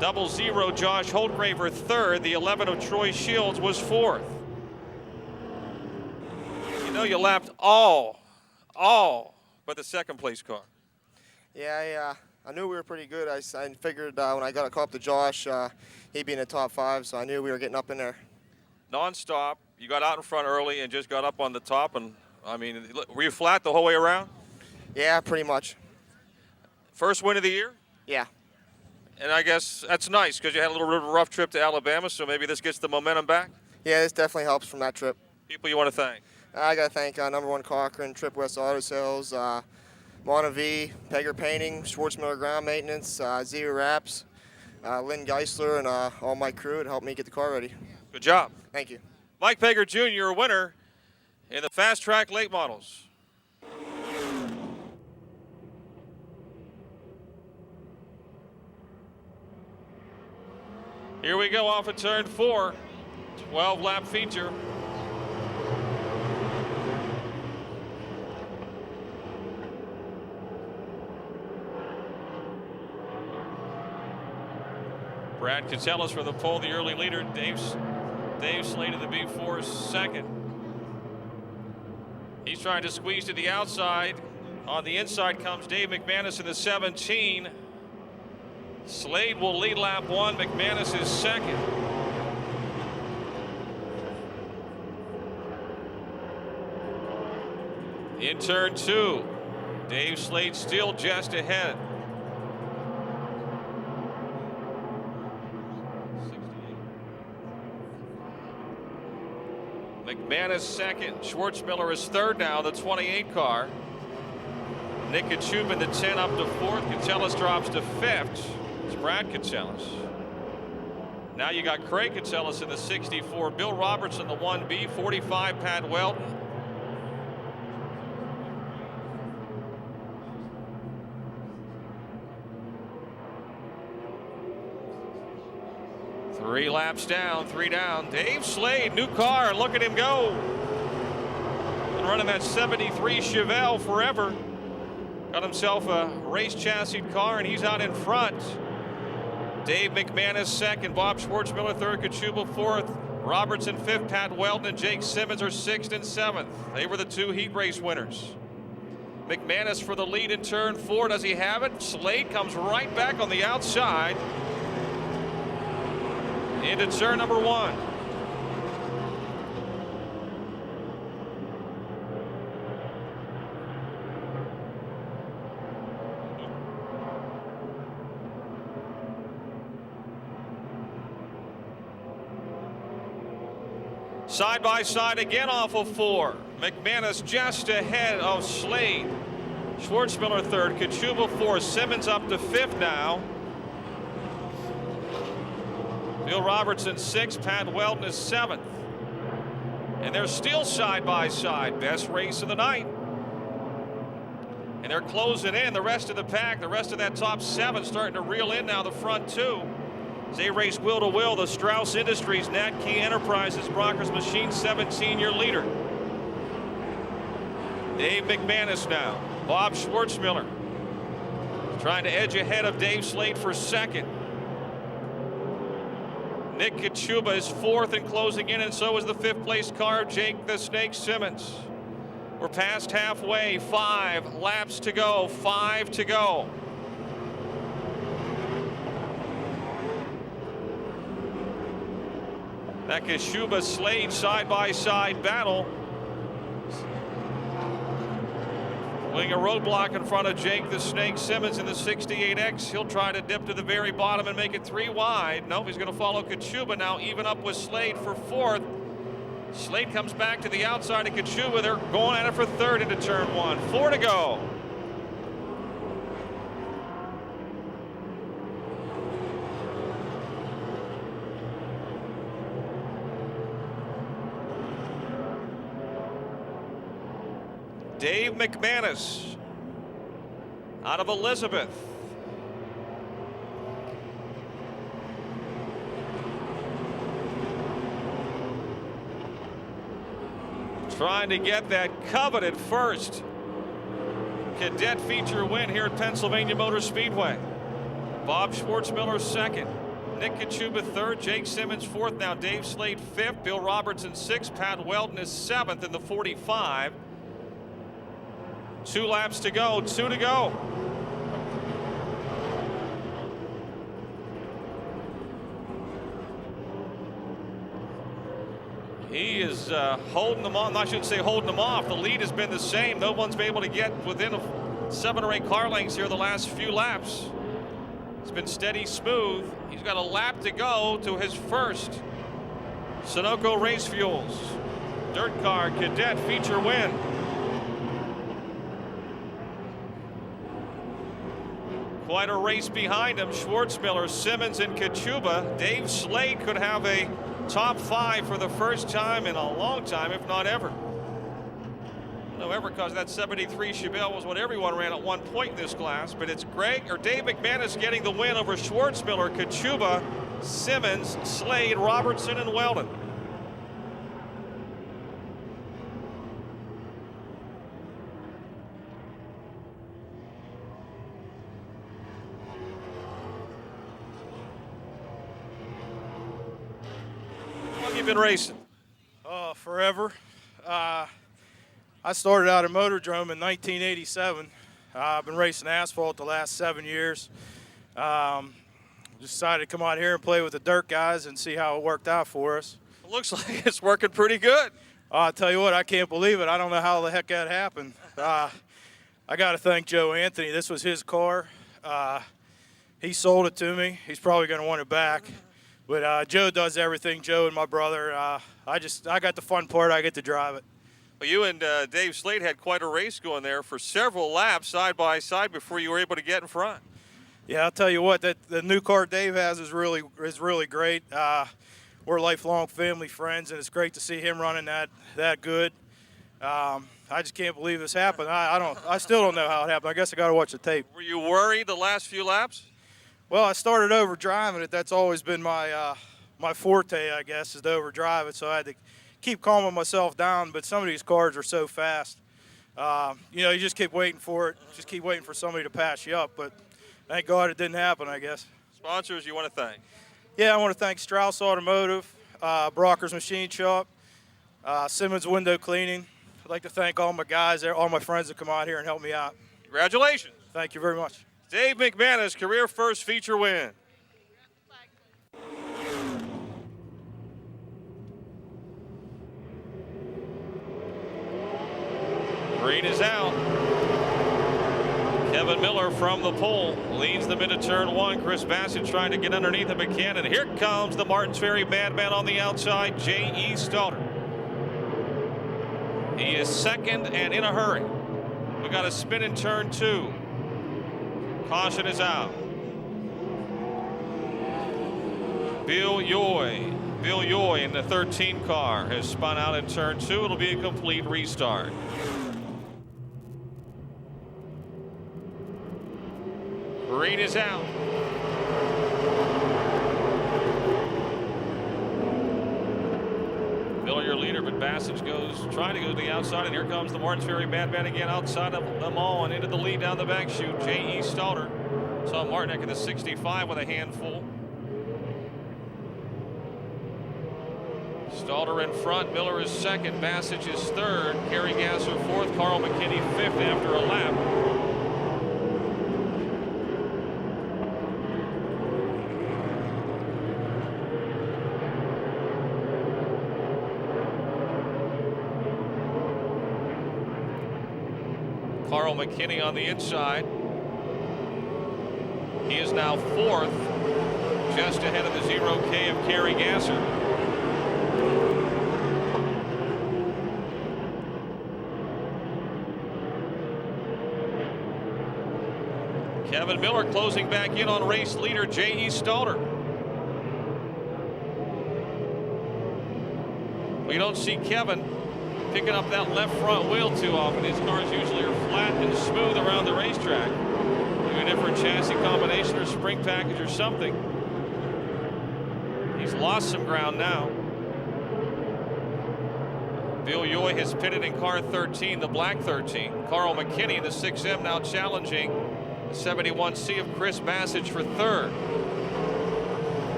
00 Josh Holdgraver third. The 11 of Troy Shields was fourth. You know, you lapped all but the second place car. Yeah, I knew we were pretty good. I figured when I got caught up to Josh, he'd be in the top 5, so I knew we were getting up in there. Non-stop. You got out in front early and just got up on the top. And I mean, were you flat the whole way around? Yeah, pretty much. First win of the year? Yeah. And I guess that's nice because you had a little rough trip to Alabama, so maybe this gets the momentum back? Yeah, this definitely helps from that trip. People you want to thank? I got to thank number 1 Cochran, Trip West Auto Sales, Mona V, Pegger Painting, Schwartzmiller Ground Maintenance, Zero Wraps, Lynn Geisler, and all my crew to help me get the car ready. Good job. Thank you. Mike Pegger Jr., a winner in the Fast Track Late Models. Here we go off of turn 4, 12-lap feature. Brad Catellis for the pole, the early leader. Dave Slade in the B4 second. He's trying to squeeze to the outside. On the inside comes Dave McManus in the 17. Slade will lead lap 1. McManus is second. In turn 2, Dave Slade still just ahead. McManus second. Schwartzmiller is third now, the 28 car. Nick Kachuba in the 10 up to fourth. Catellis drops to fifth. It's Brad Catellis. Now you got Craig Catellis in the 64. Bill Roberts in the 1B. 45, Pat Welton. Three laps down, 3 down. Dave Slade, new car, and look at him go. Been running that 73 Chevelle forever. Got himself a race chassis car, and he's out in front. Dave McManus second, Bob Schwartzmiller third, Kachuba fourth, Robertson fifth, Pat Weldon and Jake Simmons are sixth and seventh. They were the 2 heat race winners. McManus for the lead in turn 4. Does he have it? Slade comes right back on the outside into turn number 1. Side by side again off of 4. McManus just ahead of Slade. Schwartzmiller third, Kachuba fourth, Simmons up to fifth now. Bill Robertson sixth, Pat Weldon is seventh. And they're still side by side. Best race of the night. And they're closing in the rest of the pack. The rest of that top 7 starting to reel in now, the front 2. As they race wheel to wheel, the Strauss Industries, Nat Key Enterprises, Brockers Machine 17-year leader. Dave McManus now. Bob Schwartzmiller trying to edge ahead of Dave Slade for second. Nick Kachuba is fourth and closing in, and so is the 5th place car, Jake the Snake Simmons. We're past halfway. 5 laps to go. 5 to go. That Kachuba Slade side by side battle. Putting a roadblock in front of Jake the Snake Simmons in the 68X. He'll try to dip to the very bottom and make it 3 wide. Nope, he's going to follow Kachuba now, even up with Slade for 4th. Slade comes back to the outside of Kachuba. They're going at it for 3rd into turn 1. 4 to go. Dave McManus out of Elizabeth. trying to get that coveted first cadet feature win here at Pennsylvania Motor Speedway. Bob Schwartzmiller second, Nick Kachuba third, Jake Simmons fourth, now Dave Slade fifth, Bill Robertson sixth, Pat Weldon is seventh in the 45. 2 laps to go, 2 to go. He is holding them on. I shouldn't say holding them off. The lead has been the same. No one's been able to get within 7 or 8 car lengths here the last few laps. It's been steady, smooth. He's got a lap to go to his first Sunoco Race Fuels Dirt Car Cadet feature win. Quite a race behind him. Schwartzmiller, Simmons, and Kachuba. Dave Slade could have a top 5 for the first time in a long time, if not ever. No, ever, because that 73 Chevelle was what everyone ran at one point in this class. But it's Dave McManus getting the win over Schwartzmiller, Kachuba, Simmons, Slade, Robertson, and Weldon. How long have you been racing? Oh, forever. I started out at Motordrome in 1987. I've been racing asphalt the last 7 years. Decided to come out here and play with the dirt guys and see how it worked out for us. It looks like it's working pretty good. I'll tell you what, I can't believe it. I don't know how the heck that happened. I got to thank Joe Anthony. This was his car. He sold it to me. He's probably going to want it back. But Joe does everything. Joe and my brother. I got the fun part. I get to drive it. Well, you and Dave Slade had quite a race going there for several laps side by side before you were able to get in front. Yeah, I'll tell you what, the new car Dave has is really great. We're lifelong family friends, and it's great to see him running that good. I just can't believe this happened. I still don't know how it happened. I guess I got to watch the tape. Were you worried the last few laps? Well, I started over driving it. That's always been my forte, I guess, is to overdrive it. So I had to keep calming myself down. But some of these cars are so fast. You just keep waiting for it. Just keep waiting for somebody to pass you up. But thank God it didn't happen, I guess. Sponsors you want to thank? Yeah, I want to thank Strauss Automotive, Brockers Machine Shop, Simmons Window Cleaning. I'd like to thank all my guys, all my friends that come out here and help me out. Congratulations. Thank you very much. Dave McManus, career first feature win. Green is out. Kevin Miller from the pole leads them into turn 1. Chris Bassett trying to get underneath him again. And here comes the Martins Ferry Madman on the outside, J.E. Stalter. He is second and in a hurry. We got a spin in turn 2. Caution is out. Bill Yoy in the 13 car has spun out in turn 2. It'll be a complete restart. Green is out. Miller your leader, but Bassett trying to go to the outside, and here comes the Martins Ferry Madman again outside of them all and into the lead down the back chute. J.E. Stalter saw Martinek in the 65 with a handful. Stalter in front, Miller is second, Bassett is third, Kerry Gasser fourth, Carl McKinney fifth after a lap. Carl McKinney on the inside. He is now fourth, just ahead of the 0K of Kerry Gasser. Kevin Miller closing back in on race leader J.E. Stalter. We don't see Kevin picking up that left front wheel too often. His cars usually are flat and smooth around the racetrack. Maybe a different chassis combination or spring package or something. He's lost some ground now. Bill Yoy has pitted in car 13, the black 13. Carl McKinney, the 6M, now challenging the 71C of Chris Bassage for third.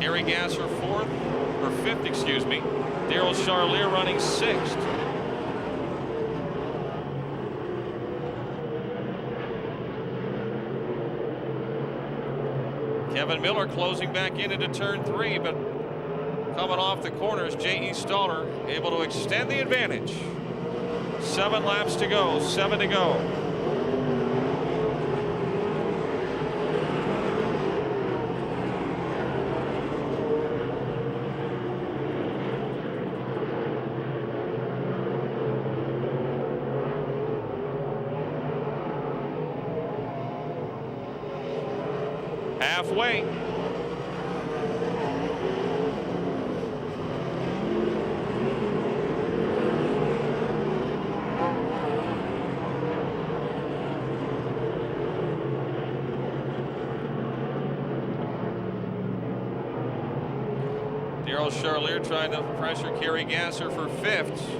Gary Gasser fourth, or fifth, excuse me. Daryl Charlier running sixth. Kevin Miller closing back into turn 3, but coming off the corners, J.E. Staller able to extend the advantage. 7 laps to go, 7 to go. Halfway. Daryl Charlier trying to pressure Kerry Gasser for fifth.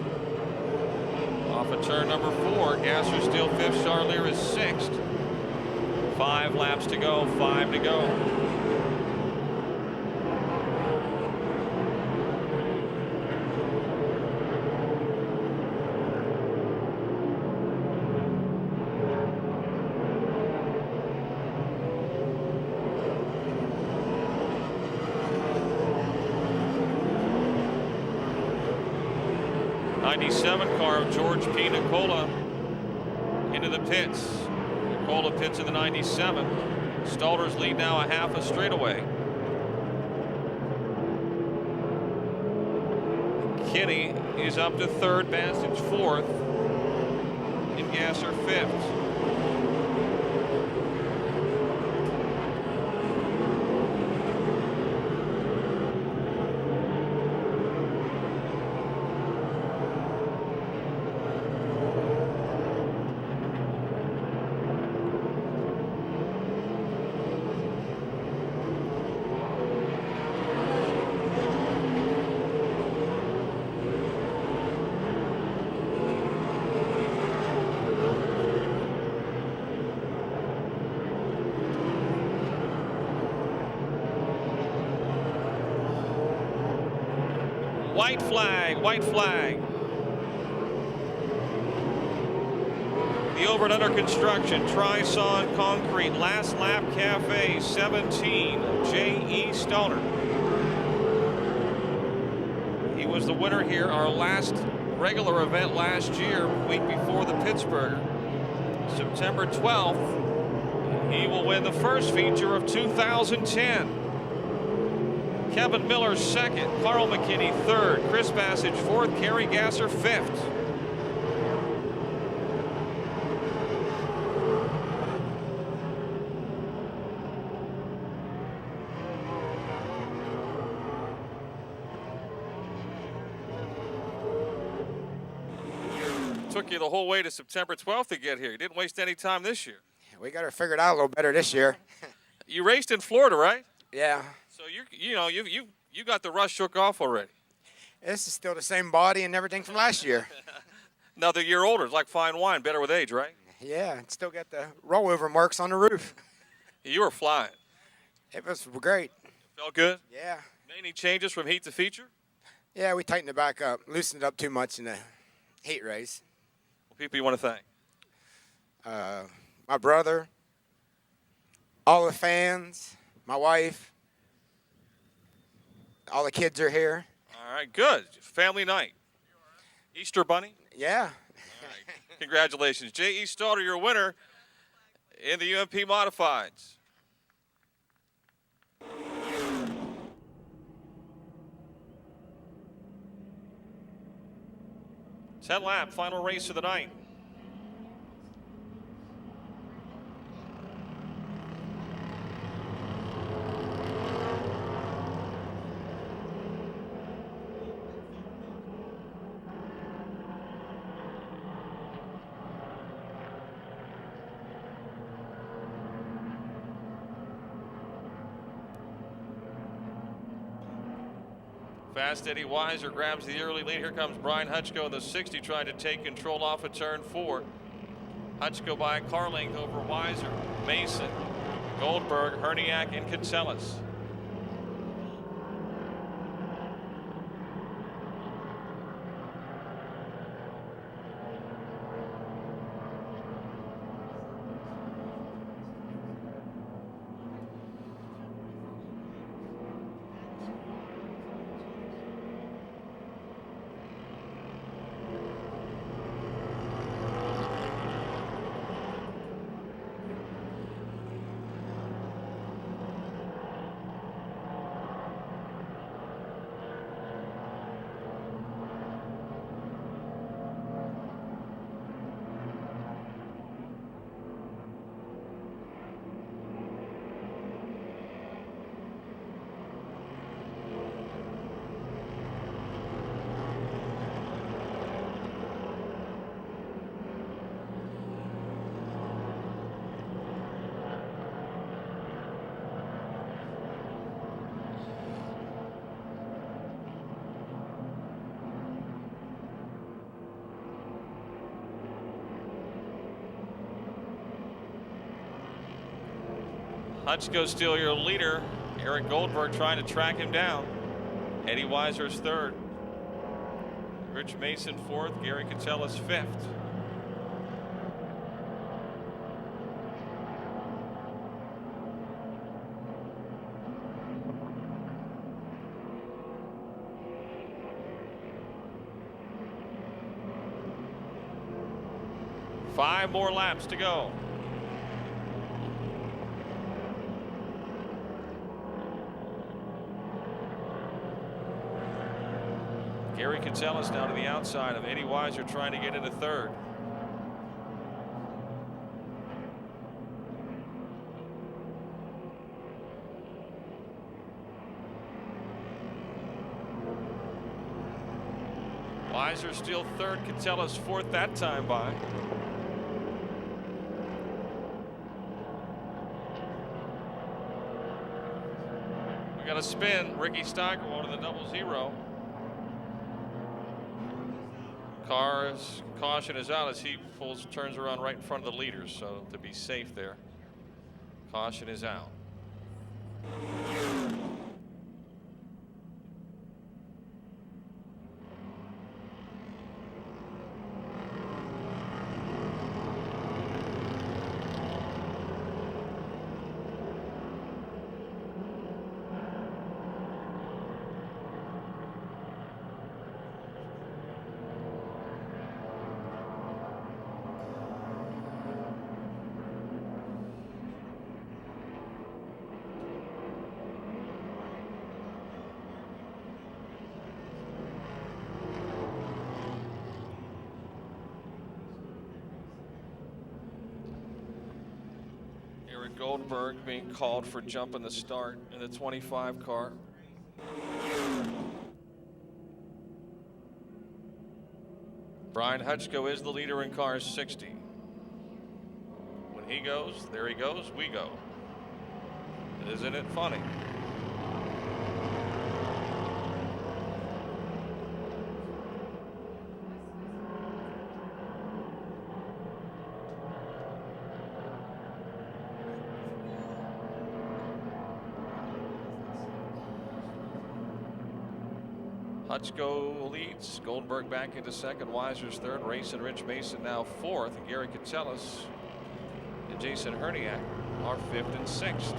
Off of turn number 4. Gasser still fifth. Charlier is sixth. 5 laps to go. 5 to go. '97 car of George P. Nicola into the pits. Nicola pits in the 97. Staller's lead now a half a straightaway. Kinney is up to third, Bassage fourth, and Gasser fifth. White flag, white flag. The over and under construction, Trison Concrete, Last Lap Cafe, 17, J.E. Stoner. He was the winner here, our last regular event last year, week before the Pittsburgh. September 12th, he will win the first feature of 2010. Kevin Miller second, Carl McKinney third, Chris Bassage fourth, Kerry Gasser fifth. Took you the whole way to September 12th to get here. You didn't waste any time this year. We got her figured out a little better this year. You raced in Florida, right? Yeah. So you got the rust shook off already. This is still the same body and everything from last year. Another year older. It's like fine wine, better with age, right? Yeah, it's still got the rollover marks on the roof. You were flying. It was great. Felt good? Yeah. Any changes from heat to feature? Yeah, we tightened it back up, loosened it up too much in the heat race. Well, people you want to thank? My brother, all the fans, my wife, all the kids are here. All right, good. Family night. Easter Bunny? Yeah. All right. Congratulations. J.E. Staller, your winner in the UMP Modifieds. Ten lap, final race of the night. Fast Eddie Weiser grabs the early lead. Here comes Brian Hutchko in the 60 trying to take control off of turn 4. Hutchko by a car length over Weiser, Mason, Goldberg, Herniak, and Catsellas. Hutchko still your leader. Eric Goldberg trying to track him down. Eddie Weiser's third. Rich Mason fourth. Gary Catsellas fifth. Five more laps to go. Gary Catsellas now to the outside of Eddie Weiser trying to get into third. Weiser still third, Catsellas fourth that time by. We got a spin. Ricky Steigerwald to the 0-0. Car's caution is out as he turns around right in front of the leaders, so to be safe there. Caution is out. Goldberg being called for jumping the start in the 25 car. Brian Hutchko is the leader in car 60. When he goes, there he goes, we go. Isn't it funny? Hutchko leads. Goldberg back into second. Weiser's third. Race and Rich Mason now fourth. And Gary Catsellas and Jason Herniak are fifth and sixth.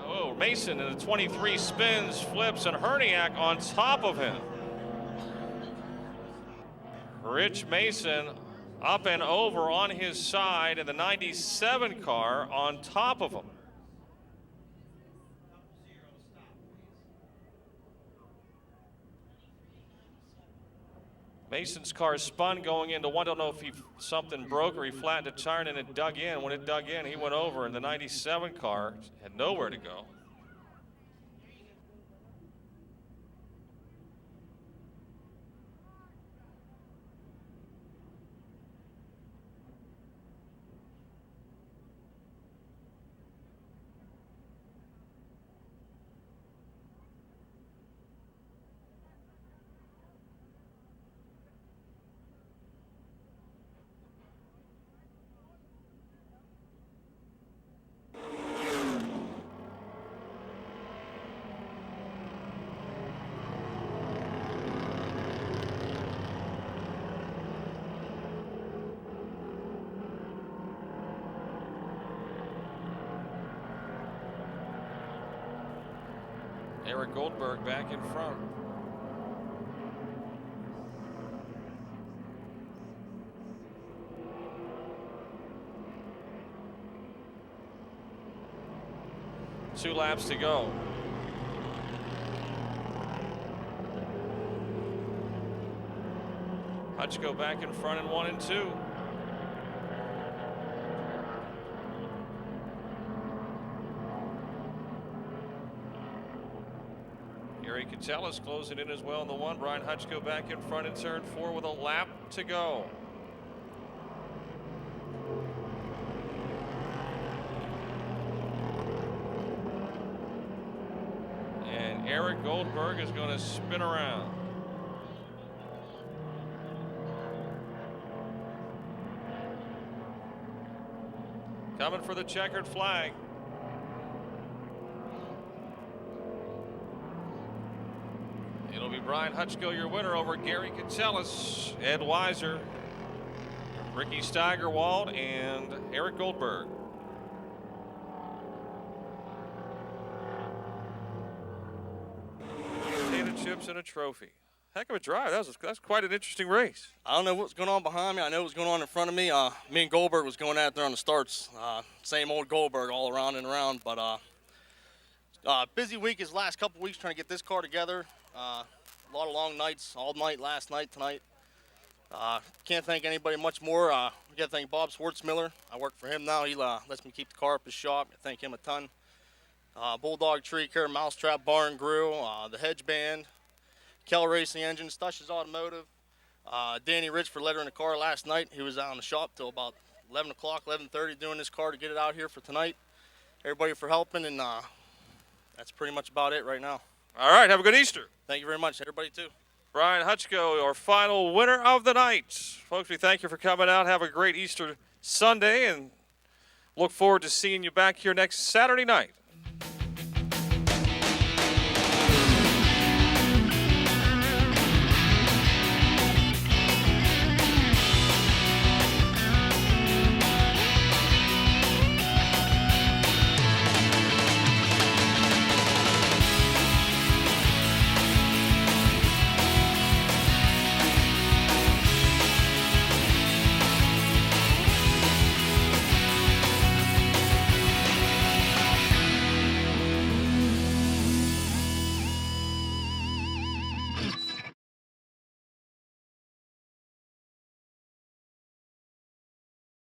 Oh, Mason in the 23 spins, flips, and Herniak on top of him. Rich Mason up and over on his side, and the 97 car on top of him. Mason's car spun going into one. Don't know if something broke or he flattened a tire and it dug in. When it dug in, he went over, and the 97 car had nowhere to go. Eric Goldberg back in front. Two laps to go. Hutchko back in front in 1 and 2. Gary Catellis closing in as well in the 1. Brian Hutchko back in front in turn 4 with a lap to go. And Eric Goldberg is going to spin around. Coming for the checkered flag. It'll be Brian Hutchko, your winner, over Gary Catellis, Ed Weiser, Ricky Steigerwald, and Eric Goldberg. Potato chips and a trophy. Heck of a drive. That's quite an interesting race. I don't know what's going on behind me. I know what's going on in front of me. Me and Goldberg was going out there on the starts. Same old Goldberg all around and around. But busy week his last couple weeks trying to get this car together. A lot of long nights, all night, last night, tonight. Can't thank anybody much more. We got to thank Bob Schwartzmiller. I work for him now. He lets me keep the car up his shop. I thank him a ton. Bulldog Tree Care, Mousetrap Bar and Grill, the Hedge Band, Kell Racing Engine, Stush's Automotive, Danny Rich for lettering the car last night. He was out in the shop till about 11 o'clock, 11:30 doing this car to get it out here for tonight. Everybody for helping, and that's pretty much about it right now. All right, have a good Easter. Thank you very much, everybody, too. Brian Hutchko, our final winner of the night. Folks, we thank you for coming out. Have a great Easter Sunday, and look forward to seeing you back here next Saturday night